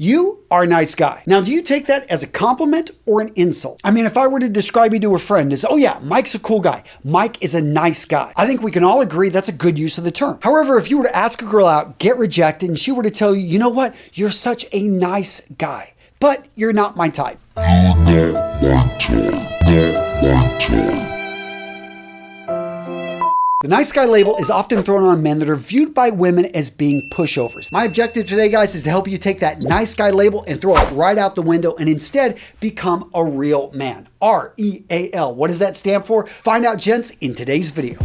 You are a nice guy. Now, do you take that as a compliment or an insult? I mean, if I were to describe you to a friend as, oh yeah, Mike's a cool guy. Mike is a nice guy. I think we can all agree that's a good use of the term. However, if you were to ask a girl out, get rejected, and she were to tell you, you know what? You're such a nice guy, but you're not my type. The nice guy label is often thrown on men that are viewed by women as being pushovers. My objective today, guys, is to help you take that nice guy label and throw it right out the window and instead become a real man. R-E-A-L. What does that stand for? Find out, gents, in today's video.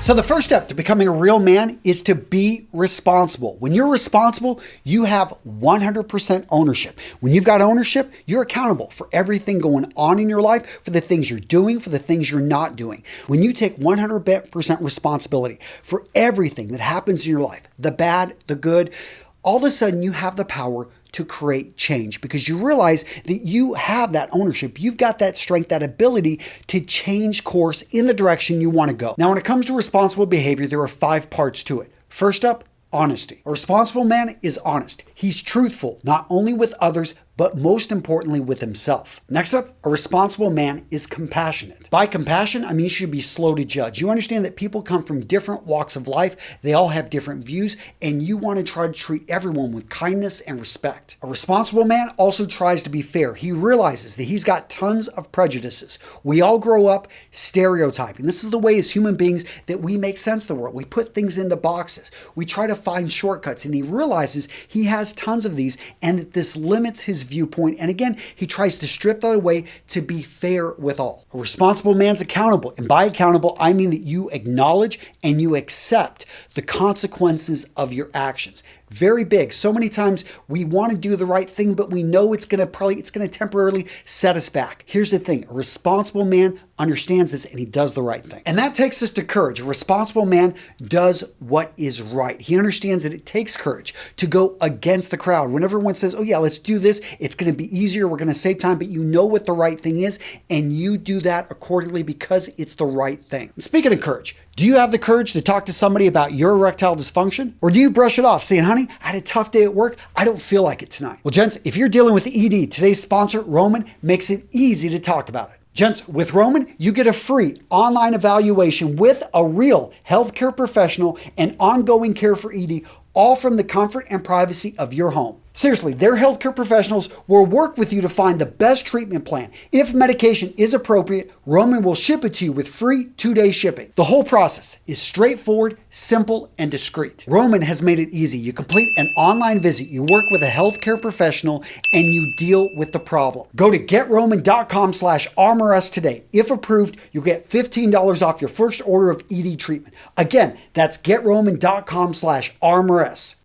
So the first step to becoming a real man is to be responsible. When you're responsible, you have 100% ownership. When you've got ownership, you're accountable for everything going on in your life, for the things you're doing, for the things you're not doing. When you take 100% responsibility for everything that happens in your life, the bad, the good, all of a sudden you have the power to create change because you realize that you have that ownership. You've got that strength, that ability to change course in the direction you want to go. Now, when it comes to responsible behavior, there are 5 parts to it. First up, honesty. A responsible man is honest. He's truthful, not only with others, but most importantly with himself. Next up, a responsible man is compassionate. By compassion, I mean you should be slow to judge. You understand that people come from different walks of life. They all have different views, and you want to try to treat everyone with kindness and respect. A responsible man also tries to be fair. He realizes that he's got tons of prejudices. We all grow up stereotyping. This is the way as human beings that we make sense of the world. We put things into boxes. We try to find shortcuts, and he realizes he has tons of these and that this limits his viewpoint. And again, he tries to strip that away to be fair with all. A responsible man's accountable. And by accountable, I mean that you acknowledge and you accept the consequences of your actions. Very big. So many times we want to do the right thing, but we know it's going to temporarily set us back. Here's the thing. A responsible man understands this and he does the right thing. And that takes us to courage. A responsible man does what is right. He understands that it takes courage to go against the crowd. When everyone says, oh yeah, let's do this, it's going to be easier, we're going to save time, but you know what the right thing is, and you do that accordingly because it's the right thing. And speaking of courage, do you have the courage to talk to somebody about your erectile dysfunction? Or do you brush it off saying, honey, I had a tough day at work. I don't feel like it tonight. Well, gents, if you're dealing with ED, today's sponsor, Roman, makes it easy to talk about it. Gents, with Roman, you get a free online evaluation with a real healthcare professional and ongoing care for ED, all from the comfort and privacy of your home. Seriously, their healthcare professionals will work with you to find the best treatment plan. If medication is appropriate, Roman will ship it to you with free 2-day shipping. The whole process is straightforward, simple, and discreet. Roman has made it easy. You complete an online visit, you work with a healthcare professional, and you deal with the problem. Go to getroman.com/armorus today. If approved, you'll get $15 off your first order of ED treatment. Again, that's getroman.com/armorus.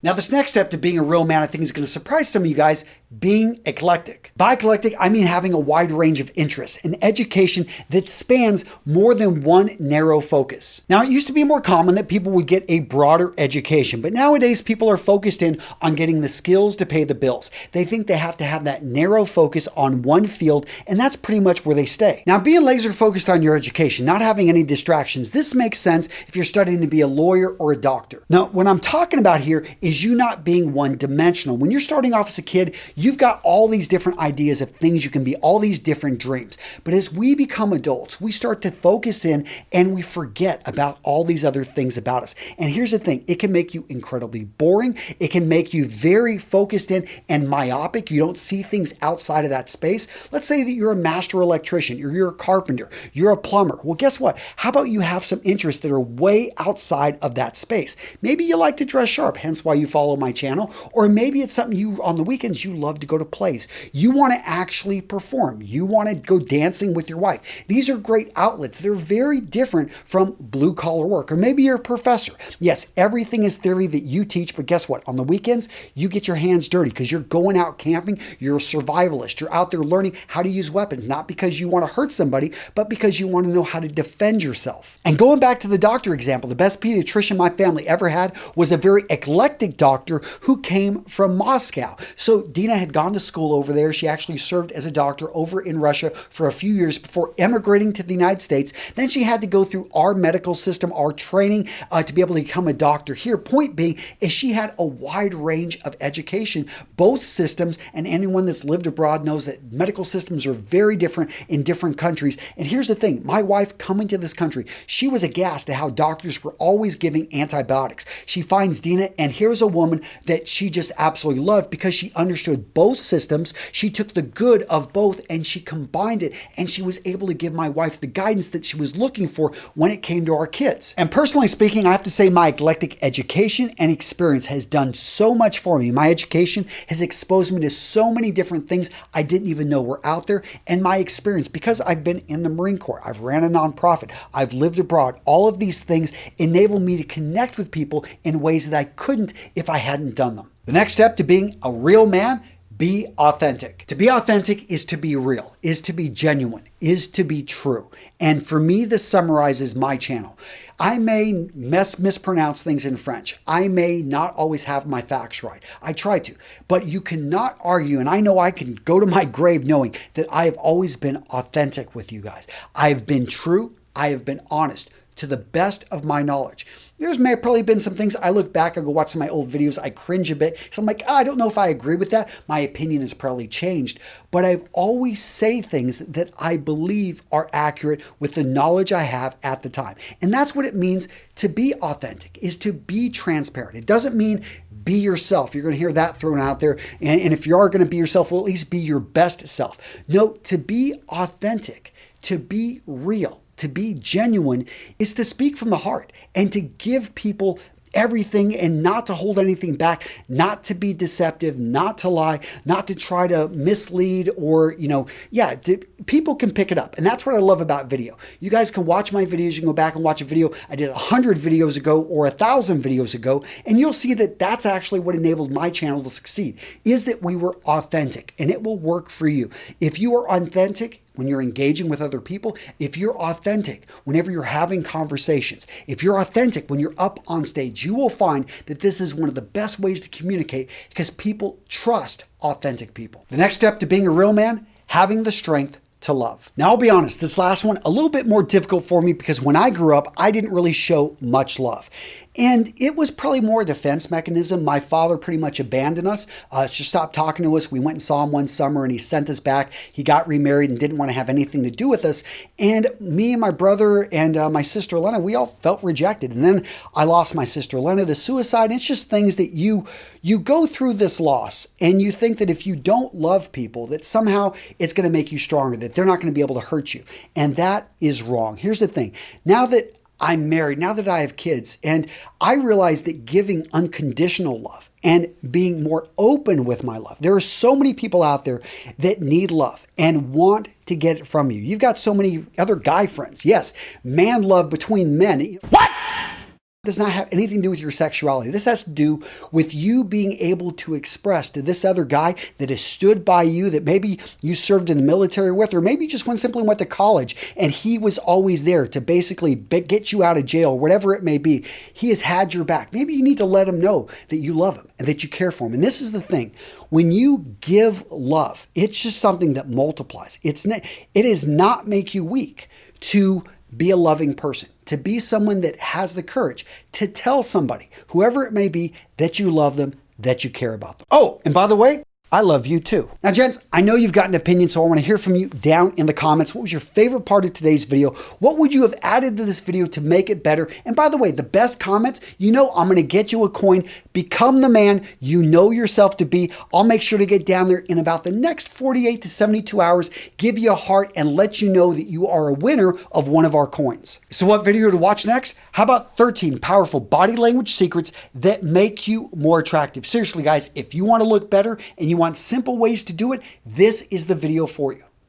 Now, this next step to being a real man, I think is going to surprise some of you guys, being eclectic. By eclectic, I mean having a wide range of interests, an education that spans more than one narrow focus. Now, it used to be more common that people would get a broader education, but nowadays people are focused in on getting the skills to pay the bills. They think they have to have that narrow focus on one field, and that's pretty much where they stay. Now, being laser focused on your education, not having any distractions, this makes sense if you're studying to be a lawyer or a doctor. Now, what I'm talking about here is you not being one-dimensional. When you're starting off as a kid, you've got all these different ideas of things you can be, all these different dreams. But as we become adults, we start to focus in and we forget about all these other things about us. And here's the thing, it can make you incredibly boring. It can make you very focused in and myopic. You don't see things outside of that space. Let's say that you're a master electrician, or you're a carpenter, you're a plumber. Well, guess what? How about you have some interests that are way outside of that space? Maybe you like to dress sharp, hence why you follow my channel. Or maybe it's something you, on the weekends, you love to go to plays. You want to actually perform. You want to go dancing with your wife. These are great outlets. They're very different from blue collar work. Or maybe you're a professor. Yes, everything is theory that you teach, but guess what? On the weekends, you get your hands dirty because you're going out camping. You're a survivalist. You're out there learning how to use weapons, not because you want to hurt somebody, but because you want to know how to defend yourself. And going back to the doctor example, the best pediatrician my family ever had was a very eclectic doctor who came from Moscow. So Dina had gone to school over there. She actually served as a doctor over in Russia for a few years before emigrating to the United States. Then she had to go through our medical system, our training to be able to become a doctor here. Point being is she had a wide range of education, both systems, and anyone that's lived abroad knows that medical systems are very different in different countries. And here's the thing, my wife coming to this country, she was aghast at how doctors were always giving antibiotics. She finds Dina, and here's a woman that she just absolutely loved because she understood both systems. She took the good of both and she combined it, and she was able to give my wife the guidance that she was looking for when it came to our kids. And personally speaking, I have to say my eclectic education and experience has done so much for me. My education has exposed me to so many different things I didn't even know were out there. And my experience, because I've been in the Marine Corps, I've ran a nonprofit, I've lived abroad, all of these things enable me to connect with people in ways that I couldn't if I hadn't done them. The next step to being a real man, be authentic. To be authentic is to be real, is to be genuine, is to be true. And for me, this summarizes my channel. I may mispronounce things in French. I may not always have my facts right. I try to, but you cannot argue. And I know I can go to my grave knowing that I have always been authentic with you guys. I have been true. I have been honest to the best of my knowledge. There's may have probably been some things I look back, I go watch some of my old videos, I cringe a bit. So I'm like, I don't know if I agree with that. My opinion has probably changed, but I've always say things that I believe are accurate with the knowledge I have at the time. And that's what it means to be authentic, is to be transparent. It doesn't mean be yourself. You're going to hear that thrown out there. And if you are going to be yourself, well, at least be your best self. No, to be authentic, to be real, to be genuine is to speak from the heart and to give people everything and not to hold anything back, not to be deceptive, not to lie, not to try to mislead or, people can pick it up. And that's what I love about video. You guys can watch my videos. You can go back and watch a video I did 100 videos ago or 1,000 videos ago, and you'll see that that's actually what enabled my channel to succeed, is that we were authentic, and it will work for you. If you are authentic when you're engaging with other people, if you're authentic whenever you're having conversations, if you're authentic when you're up on stage, you will find that this is one of the best ways to communicate because people trust authentic people. The next step to being a real man, having the strength to love. Now, I'll be honest, this last one, a little bit more difficult for me because when I grew up, I didn't really show much love. And it was probably more a defense mechanism. My father pretty much abandoned us, just stopped talking to us. We went and saw him one summer and he sent us back. He got remarried and didn't want to have anything to do with us. And me and my brother and my sister Elena, we all felt rejected. And then I lost my sister Elena to suicide. It's just things that you go through this loss and you think that if you don't love people, that somehow it's going to make you stronger, that they're not going to be able to hurt you. And that is wrong. Here's the thing. Now that I'm married, now that I have kids, and I realize that giving unconditional love and being more open with my love. There are so many people out there that need love and want to get it from you. You've got so many other guy friends. Yes, man love between men. What? Does not have anything to do with your sexuality. This has to do with you being able to express to this other guy that has stood by you, that maybe you served in the military with, or maybe just simply went to college and he was always there to basically get you out of jail, whatever it may be. He has had your back. Maybe you need to let him know that you love him and that you care for him. And this is the thing. When you give love, it's just something that multiplies. It does not make you weak to be a loving person, to be someone that has the courage to tell somebody, whoever it may be, that you love them, that you care about them. Oh, and by the way, I love you too. Now, gents, I know you've got an opinion, so I want to hear from you down in the comments. What was your favorite part of today's video? What would you have added to this video to make it better? And by the way, the best comments, I'm going to get you a coin. Become the man you know yourself to be. I'll make sure to get down there in about the next 48 to 72 hours, give you a heart, and let you know that you are a winner of one of our coins. So what video to watch next? How about 13 powerful body language secrets that make you more attractive? Seriously, guys, if you want to look better and you want simple ways to do it, this is the video for you.